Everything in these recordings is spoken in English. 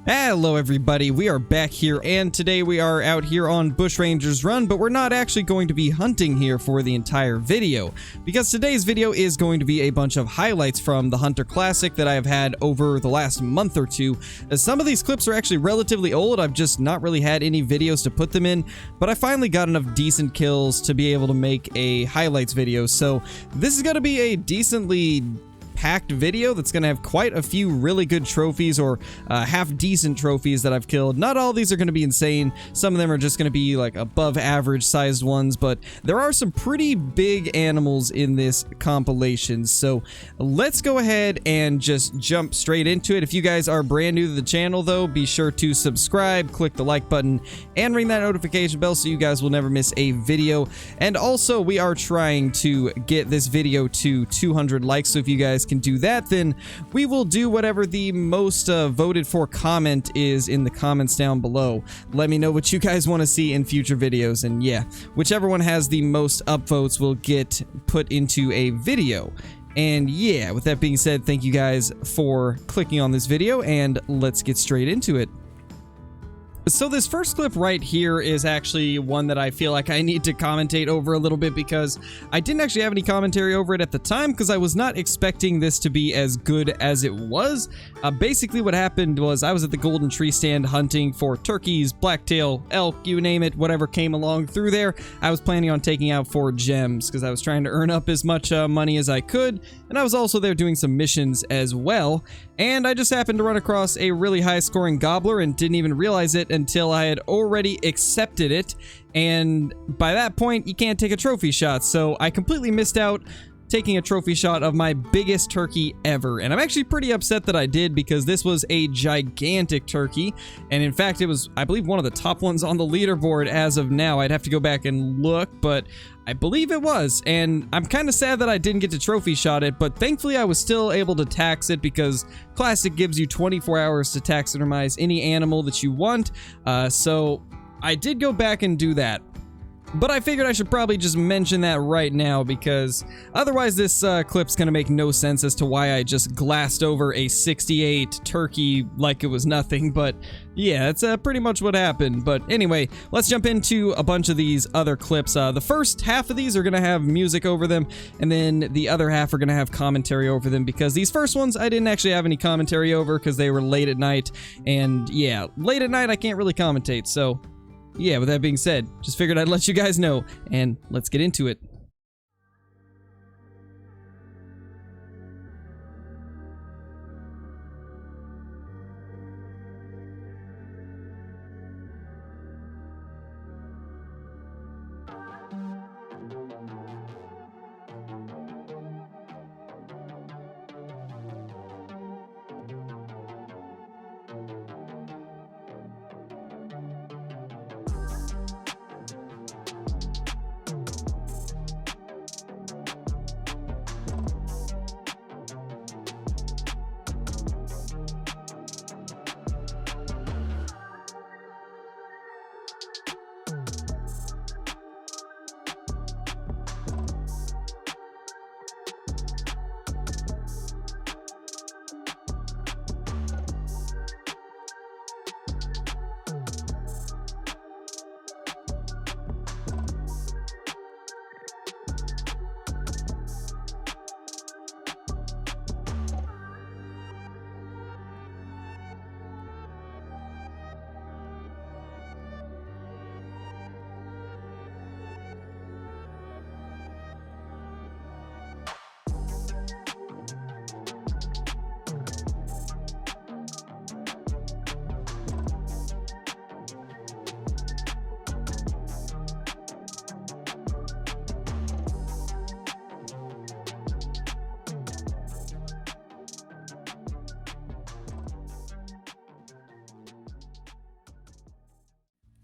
Hello everybody, we are back here, and today we are out here on Bushrangers Run, but we're not actually going to be hunting here for the entire video, because today's video is going to be a bunch of highlights from the Hunter Classic that I have had over the last month or two. As some of these clips are actually relatively old, I've just not really had any videos to put them in, but I finally got enough decent kills to be able to make a highlights video, so this is going to be a decently packed video that's going to have quite a few really good trophies, or half decent trophies that I've killed. Not all these are going to be insane. Some of them are just going to be like above average sized ones, but there are some pretty big animals in this compilation. So let's go ahead and just jump straight into it. If you guys are brand new to the channel though, be sure to subscribe, click the like button, and ring that notification bell so you guys will never miss a video. And also, we are trying to get this video to 200 likes, so if you guys can do that, then we will do whatever the most voted for comment is in the comments down below. Let me know what you guys want to see in future videos, and yeah, whichever one has the most upvotes will get put into a video. And yeah, with that being said, thank you guys for clicking on this video, and let's get straight into it. So this first clip right here is actually one that I feel like I need to commentate over a little bit, because I didn't actually have any commentary over it at the time because I was not expecting this to be as good as it was. Basically what happened was I was at the Golden Tree stand hunting for turkeys, blacktail, elk, you name it, whatever came along through there. I was planning on taking out 4 gems because I was trying to earn up as much money as I could, and I was also there doing some missions as well. And I just happened to run across a really high scoring gobbler and didn't even realize it until I had already accepted it, and by that point you can't take a trophy shot, so I completely missed out taking a trophy shot of my biggest turkey ever. And I'm actually pretty upset that I did, because this was a gigantic turkey, and in fact it was, I believe, one of the top ones on the leaderboard as of now. I'd have to go back and look, but I believe it was, and I'm kind of sad that I didn't get to trophy shot it, but thankfully I was still able to tax it, because Classic gives you 24 hours to taxidermize any animal that you want, so I did go back and do that. But I figured I should probably just mention that right now, because otherwise this clip's gonna make no sense as to why I just glassed over a 68 turkey like it was nothing. But yeah, that's pretty much what happened. But anyway, let's jump into a bunch of these other clips. The first half of these are gonna have music over them, and then the other half are gonna have commentary over them, because these first ones I didn't actually have any commentary over because they were late at night, and yeah, late at night I can't really commentate, so yeah, with that being said, just figured I'd let you guys know, and let's get into it.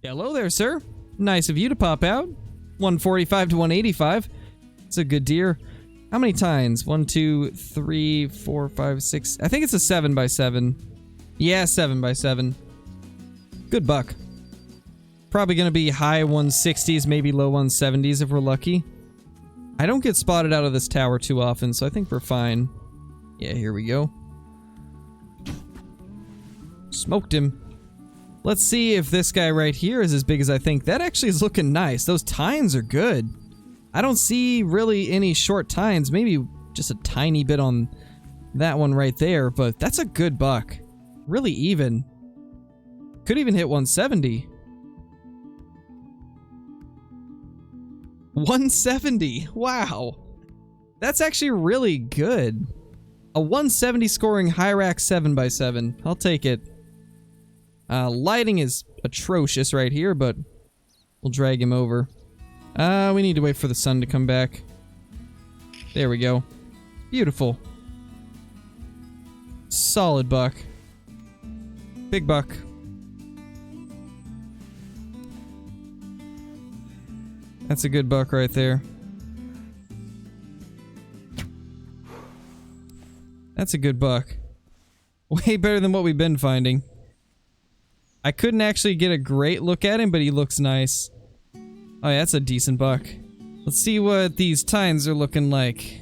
Hello there, sir. Nice of you to pop out. 145 to 185. It's a good deer. How many tines? 1, 2, 3, 4, 5, 6. I think it's a 7x7. Yeah, 7x7. Good buck. Probably gonna be high 160s, maybe low 170s if we're lucky. I don't get spotted out of this tower too often, so I think we're fine. Yeah, here we go. Smoked him. Let's see if this guy right here is as big as I think. That actually is looking nice. Those tines are good. I don't see really any short tines. Maybe just a tiny bit on that one right there, but that's a good buck. Really even. Could even hit 170. 170. Wow. That's actually really good. A 170 scoring high rack 7x7. I'll take it. Lighting is atrocious right here, but we'll drag him over. We need to wait for the sun to come back. There we go. Beautiful. Solid buck. Big buck. That's a good buck right there. That's a good buck. Way better than what we've been finding. I couldn't actually get a great look at him, but he looks nice. Oh yeah, that's a decent buck. Let's see what these tines are looking like.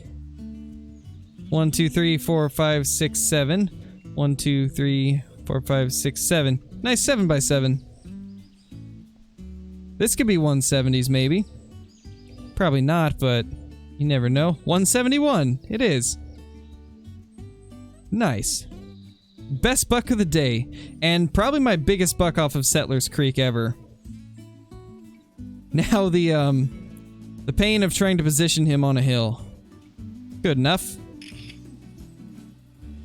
1, 2, 3, 4, 5, 6, 7. 1, 2, 3, 4, 5, 6, 7. Nice 7x7. This could be 170s maybe. Probably not, but you never know. 171. It is. Nice. Best buck of the day, and probably my biggest buck off of Settlers Creek ever. Now the pain of trying to position him on a hill. Good enough.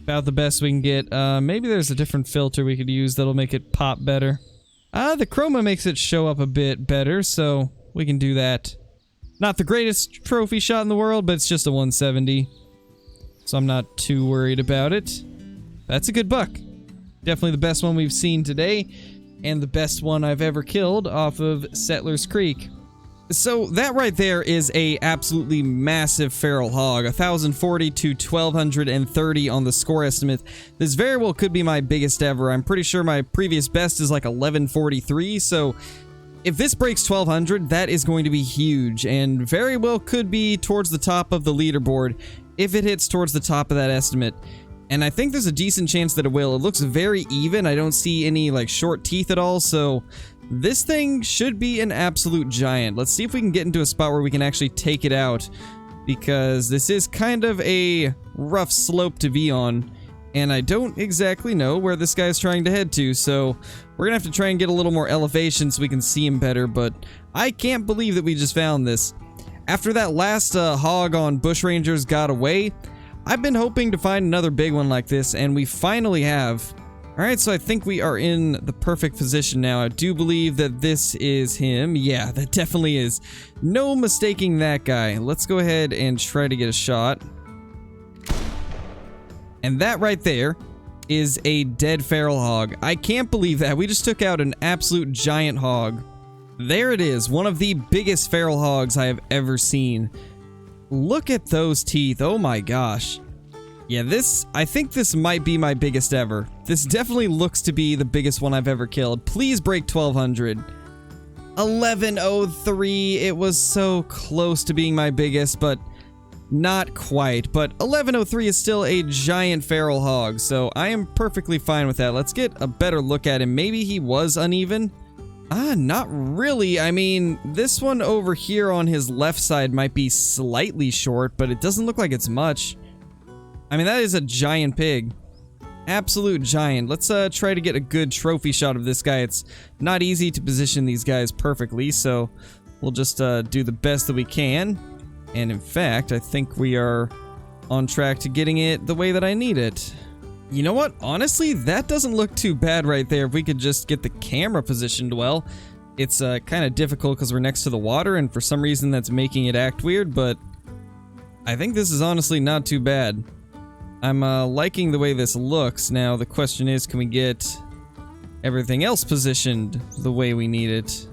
About the best we can get. Maybe there's a different filter we could use that'll make it pop better. The chroma makes it show up a bit better, so we can do that. Not the greatest trophy shot in the world, but it's just a 170. So I'm not too worried about it. That's a good buck. Definitely the best one we've seen today, and the best one I've ever killed off of Settlers Creek. So that right there is a absolutely massive feral hog, 1,040 to 1,230 on the score estimate. This very well could be my biggest ever. I'm pretty sure my previous best is like 1,143, so if this breaks 1,200, that is going to be huge, and very well could be towards the top of the leaderboard if it hits towards the top of that estimate. And I think there's a decent chance that it will. It looks very even. I don't see any like short teeth at all, so this thing should be an absolute giant. Let's see if we can get into a spot where we can actually take it out, because this is kind of a rough slope to be on, and I don't exactly know where this guy's trying to head to, so we're gonna have to try and get a little more elevation so we can see him better, but I can't believe that we just found this. After that last hog on Bushrangers got away, I've been hoping to find another big one like this, and we finally have. Alright, so I think we are in the perfect position now. I do believe that this is him. Yeah, that definitely is. No mistaking that guy. Let's go ahead and try to get a shot. And that right there is a dead feral hog. I can't believe that. We just took out an absolute giant hog. There it is, one of the biggest feral hogs I have ever seen. Look at those teeth, oh my gosh. Yeah, I think this might be my biggest ever. This definitely looks to be the biggest one I've ever killed. Please break 1,200. 1103, it was so close to being my biggest, but not quite. But 1103 is still a giant feral hog, so I am perfectly fine with that. Let's get a better look at him. Maybe he was uneven? Not really. I mean, this one over here on his left side might be slightly short, but it doesn't look like it's much. I mean, that is a giant pig. Absolute giant. Let's try to get a good trophy shot of this guy. It's not easy to position these guys perfectly, so we'll just do the best that we can. And in fact, I think we are on track to getting it the way that I need it. You know what? Honestly, that doesn't look too bad right there if we could just get the camera positioned well. It's kind of difficult because we're next to the water, and for some reason that's making it act weird, but I think this is honestly not too bad. I'm liking the way this looks. Now, the question is, can we get everything else positioned the way we need it?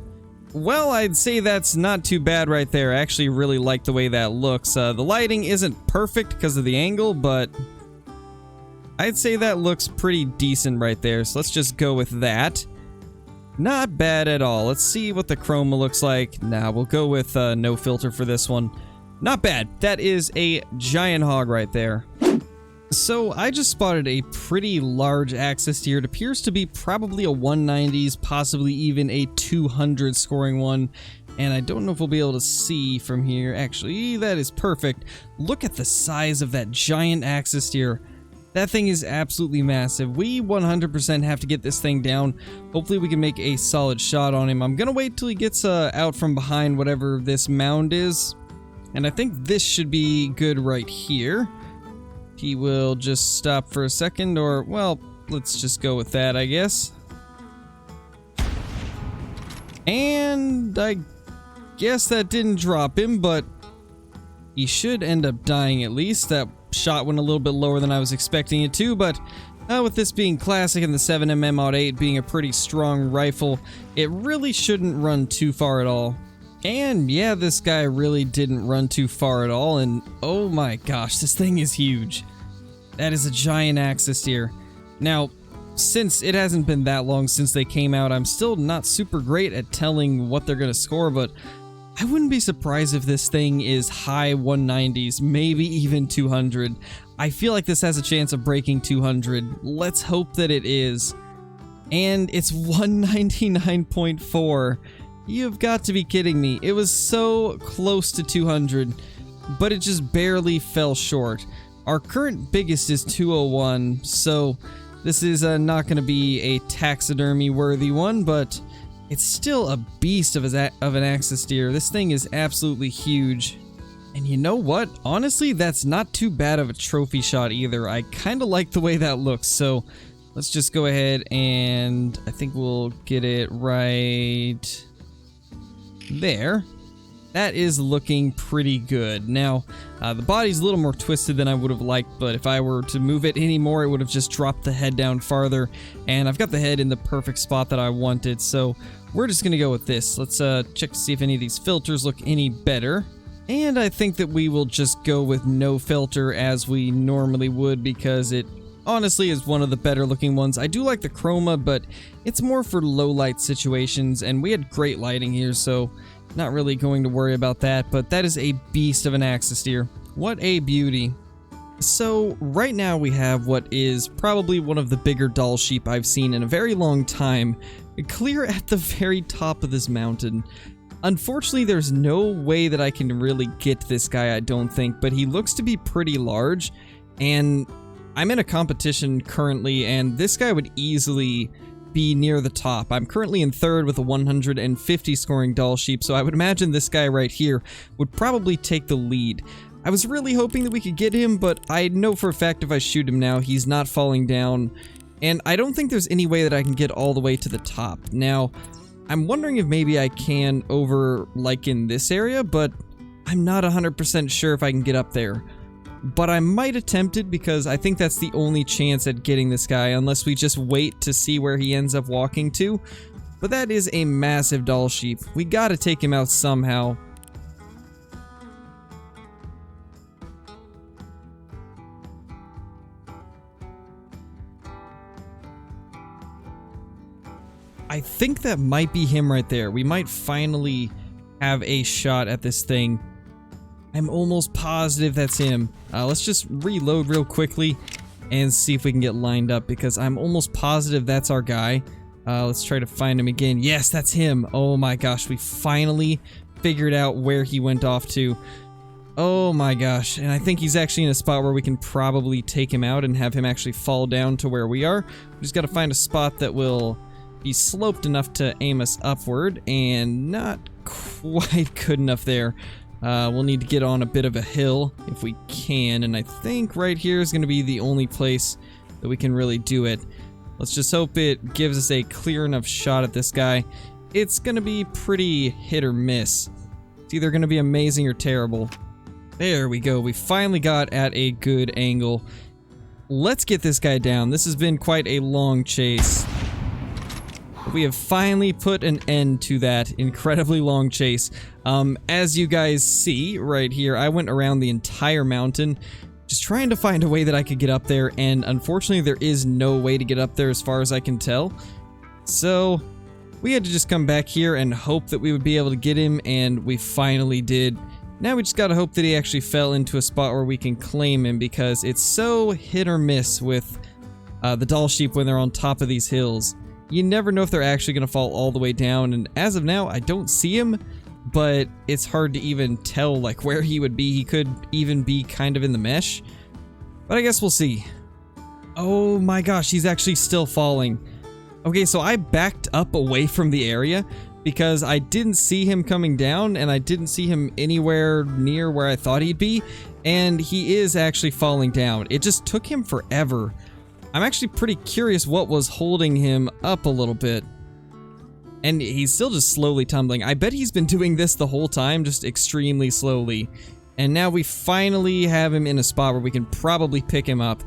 Well, I'd say that's not too bad right there. I actually really like the way that looks. The lighting isn't perfect because of the angle, but I'd say that looks pretty decent right there, so let's just go with that. Not bad at all. Let's see what the chroma looks like. Nah, we'll go with no filter for this one. Not bad. That is a giant hog right there. So I just spotted a pretty large axis here. It appears to be probably a 190s, possibly even a 200 scoring one. And I don't know if we'll be able to see from here. Actually, that is perfect. Look at the size of that giant axis here. That thing is absolutely massive. We 100% have to get this thing down. Hopefully we can make a solid shot on him. I'm gonna wait till he gets out from behind whatever this mound is. And I think this should be good right here. He will just stop for a second, or, well, let's just go with that, I guess. And I guess that didn't drop him, but he should end up dying at least. That shot went a little bit lower than I was expecting it to, but with this being classic and the 7mm Mod 8 being a pretty strong rifle, it really shouldn't run too far at all. And yeah, this guy really didn't run too far at all, and oh my gosh, this thing is huge. That is a giant axis here. Now, since it hasn't been that long since they came out, I'm still not super great at telling what they're gonna score, but I wouldn't be surprised if this thing is high 190s, maybe even 200. I feel like this has a chance of breaking 200. Let's hope that it is. And it's 199.4. You've got to be kidding me. It was so close to 200, but it just barely fell short. Our current biggest is 201, so this is not going to be a taxidermy worthy one, but it's still a beast of an axis deer. This thing is absolutely huge. And you know what? Honestly, that's not too bad of a trophy shot either. I kind of like the way that looks, so let's just go ahead and I think we'll get it right there. That is looking pretty good. Now, the body's a little more twisted than I would have liked, but if I were to move it anymore, it would have just dropped the head down farther, and I've got the head in the perfect spot that I wanted, so we're just gonna go with this. Let's check to see if any of these filters look any better. And I think that we will just go with no filter as we normally would, because it honestly is one of the better looking ones. I do like the chroma, but it's more for low light situations, and we had great lighting here, so not really going to worry about that. But that is a beast of an axis deer. What a beauty. So right now we have what is probably one of the bigger Dall sheep I've seen in a very long time, clear at the very top of this mountain. Unfortunately, there's no way that I can really get this guy, I don't think, but he looks to be pretty large, and I'm in a competition currently, and this guy would easily be near the top. I'm currently in third with a 150 scoring Dall sheep, so I would imagine this guy right here would probably take the lead. I was really hoping that we could get him, but I know for a fact if I shoot him now, he's not falling down, and I don't think there's any way that I can get all the way to the top. Now, I'm wondering if maybe I can over, like, in this area, but I'm not 100% sure if I can get up there. But I might attempt it because I think that's the only chance at getting this guy, unless we just wait to see where he ends up walking to. But that is a massive Dall sheep. We gotta take him out somehow. I think that might be him right there. We might finally have a shot at this thing. I'm almost positive that's him. Let's just reload real quickly and see if we can get lined up, because I'm almost positive that's our guy. Let's try to find him again. Yes, that's him. Oh my gosh, we finally figured out where he went off to. Oh my gosh, and I think he's actually in a spot where we can probably take him out and have him actually fall down to where we are. We just gotta find a spot that will be sloped enough to aim us upward, and not quite good enough there. We'll need to get on a bit of a hill if we can, and I think right here is going to be the only place that we can really do it. Let's just hope it gives us a clear enough shot at this guy. It's going to be pretty hit or miss. It's either going to be amazing or terrible. There we go. We finally got at a good angle. Let's get this guy down. This has been quite a long chase. We have finally put an end to that incredibly long chase. As you guys see right here, I went around the entire mountain just trying to find a way that I could get up there, and unfortunately there is no way to get up there as far as I can tell. So we had to just come back here and hope that we would be able to get him, and we finally did. Now we just gotta hope that he actually fell into a spot where we can claim him, because it's so hit or miss with the Dall Sheep when they're on top of these hills. You never know if they're actually gonna fall all the way down, and as of now, I don't see him, but it's hard to even tell like where he would be. He could even be kind of in the mesh, but I guess we'll see. Oh my gosh, he's actually still falling. Okay, so I backed up away from the area because I didn't see him coming down, and I didn't see him anywhere near where I thought he'd be, and he is actually falling down. It just took him forever. I'm actually pretty curious what was holding him up a little bit. And he's still just slowly tumbling. I bet he's been doing this the whole time, just extremely slowly. And now we finally have him in a spot where we can probably pick him up.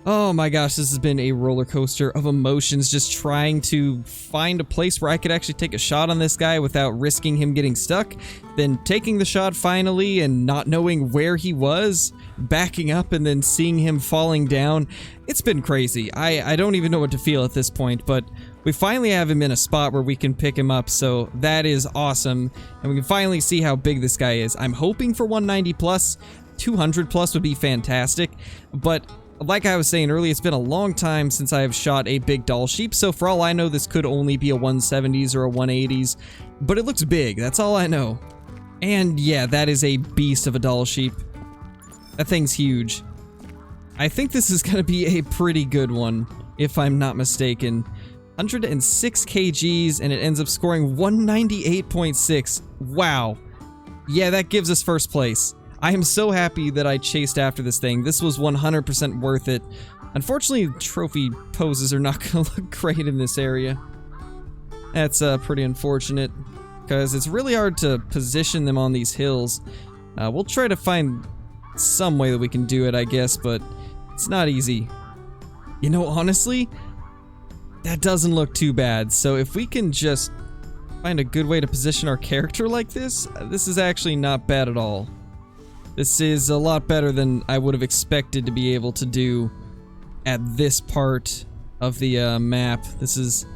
Oh my gosh, this has been a roller coaster of emotions, just trying to find a place where I could actually take a shot on this guy without risking him getting stuck, then taking the shot finally and not knowing where he was, backing up and then seeing him falling down. It's been crazy. I don't even know what to feel at this point, but we finally have him in a spot where we can pick him up, so that is awesome, and we can finally see how big this guy is. I'm hoping for 190 plus, 200 plus would be fantastic, but like I was saying earlier, it's been a long time since I have shot a big Dall Sheep, so for all I know, this could only be a 170s or a 180s, but it looks big, that's all I know. And yeah, that is a beast of a Dall Sheep. That thing's huge. I think this is going to be a pretty good one, if I'm not mistaken. 106 kgs, and it ends up scoring 198.6. Wow. Yeah, that gives us first place. I am so happy that I chased after this thing. This was 100% worth it. Unfortunately, trophy poses are not going to look great in this area. That's pretty unfortunate, because it's really hard to position them on these hills. We'll try to find some way that we can do it, I guess, but it's not easy. You know, honestly, that doesn't look too bad. So if we can just find a good way to position our character like this, this is actually not bad at all. This is a lot better than I would have expected to be able to do at this part of the map. This is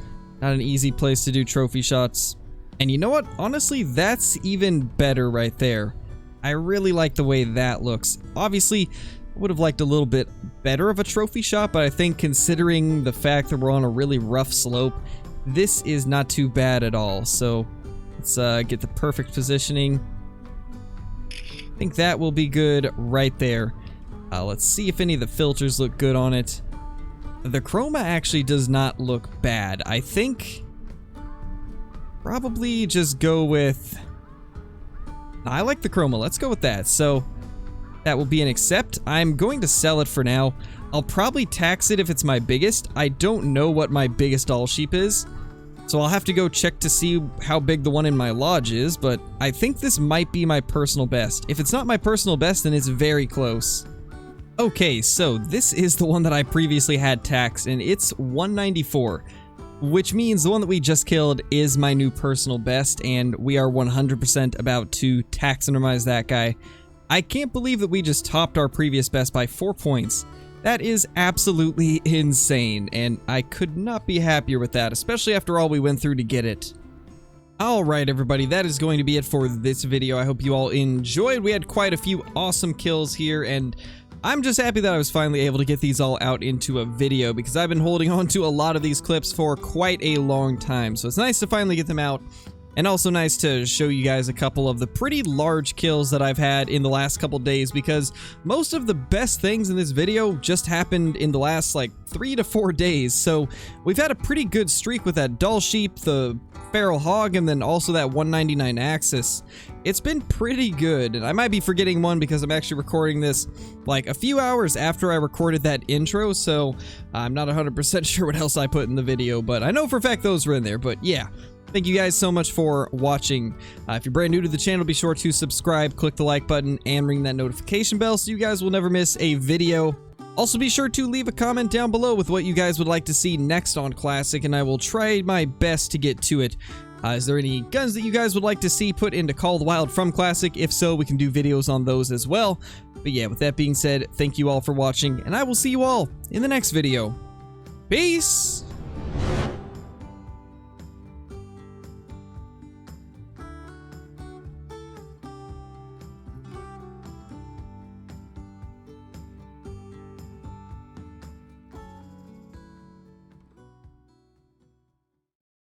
not an easy place to do trophy shots. And you know what? Honestly, that's even better right there. I really like the way that looks. Obviously, I would have liked a little bit better of a trophy shot, but I think considering the fact that we're on a really rough slope, this is not too bad at all. So let's get the perfect positioning. I think that will be good right there. Let's see if any of the filters look good on it. The chroma actually does not look bad. I think probably just go with... I like the chroma. Let's go with that. So that will be an accept. I'm going to sell it for now. I'll probably tax it if it's my biggest. I don't know what my biggest Dall Sheep is, so I'll have to go check to see how big the one in my lodge is, but I think this might be my personal best. If it's not my personal best, then it's very close. Okay, so this is the one that I previously had taxed, and it's 194, which means the one that we just killed is my new personal best, and we are 100% about to taxidermize that guy. I can't believe that we just topped our previous best by 4 points. That is absolutely insane, and I could not be happier with that, especially after all we went through to get it. Alright everybody, that is going to be it for this video. I hope you all enjoyed. We had quite a few awesome kills here, and I'm just happy that I was finally able to get these all out into a video, because I've been holding on to a lot of these clips for quite a long time, so it's nice to finally get them out. And also nice to show you guys a couple of the pretty large kills that I've had in the last couple days, because most of the best things in this video just happened in the last like 3 to 4 days. So we've had a pretty good streak with that Dall Sheep, the Feral Hog, and then also that 199 Axis. It's been pretty good, and I might be forgetting one because I'm actually recording this like a few hours after I recorded that intro, so I'm not 100% sure what else I put in the video, but I know for a fact those were in there. But yeah. Thank you guys so much for watching. If you're brand new to the channel, be sure to subscribe, click the like button, and ring that notification bell so you guys will never miss a video. Also, be sure to leave a comment down below with what you guys would like to see next on Classic, and I will try my best to get to it. Is there any guns that you guys would like to see put into Call of the Wild from Classic? If so, we can do videos on those as well. But yeah, with that being said, thank you all for watching, and I will see you all in the next video. Peace!